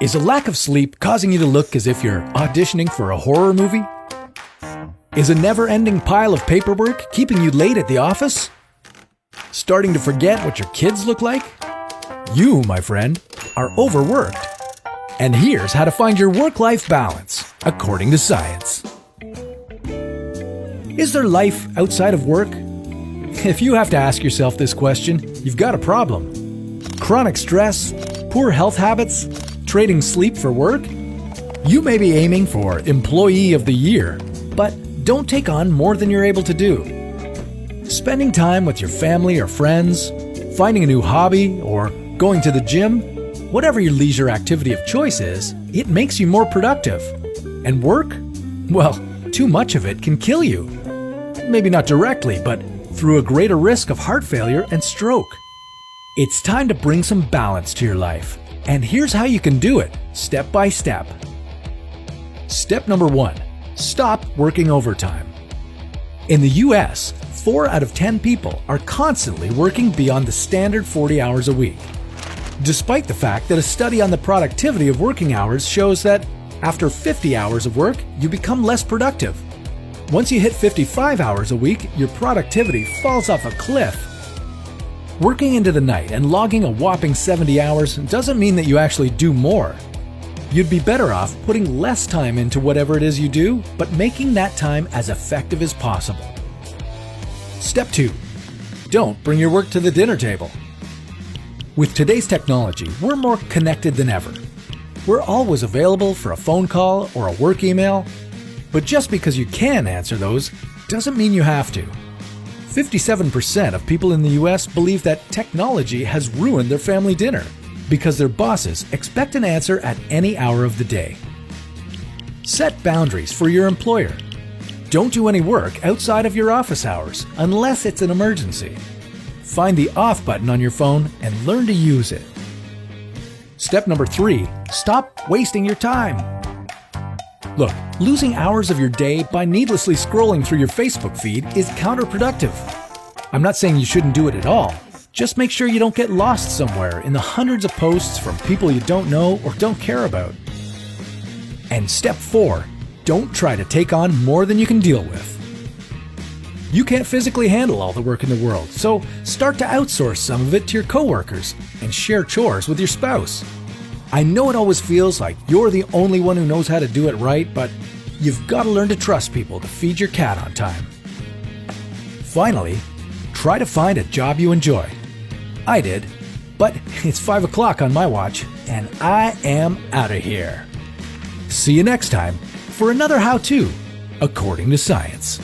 Is a lack of sleep causing you to look as if you're auditioning for a horror movie? Is a never-ending pile of paperwork keeping you late at the office? Starting to forget what your kids look like? You, my friend, are overworked. And here's how to find your work-life balance, according to science. Is there life outside of work? If you have to ask yourself this question, you've got a problem. Chronic stress, poor health habits, trading sleep for work? You may be aiming for Employee of the Year, but don't take on more than you're able to do. Spending time with your family or friends, finding a new hobby, or going to the gym, whatever your leisure activity of choice is, it makes you more productive. And work? Well, too much of it can kill you. Maybe not directly, but through a greater risk of heart failure and stroke. It's time to bring some balance to your life. And here's how you can do it, step by step. Step number 1. Stop working overtime. In the US, 4 out of 10 people are constantly working beyond the standard 40 hours a week. Despite the fact that a study on the productivity of working hours shows that after 50 hours of work, you become less productive. Once you hit 55 hours a week, your productivity falls off a cliff. Working into the night and logging a whopping 70 hours doesn't mean that you actually do more. You'd be better off putting less time into whatever it is you do, but making that time as effective as possible. Step 2. Don't bring your work to the dinner table. With today's technology, we're more connected than ever. We're always available for a phone call or a work email, but just because you can answer those doesn't mean you have to. 57% of people in the US believe that technology has ruined their family dinner because their bosses expect an answer at any hour of the day. Set boundaries for your employer. Don't do any work outside of your office hours unless it's an emergency. Find the off button on your phone and learn to use it. Step number 3, stop wasting your time. Look, losing hours of your day by needlessly scrolling through your Facebook feed is counterproductive. I'm not saying you shouldn't do it at all. Just make sure you don't get lost somewhere in the hundreds of posts from people you don't know or don't care about. And step 4, don't try to take on more than you can deal with. You can't physically handle all the work in the world, so start to outsource some of it to your coworkers and share chores with your spouse. I know it always feels like you're the only one who knows how to do it right, but you've got to learn to trust people to feed your cat on time. Finally, try to find a job you enjoy. I did, but it's 5 o'clock on my watch, and I am out of here. See you next time for another how-to, according to science.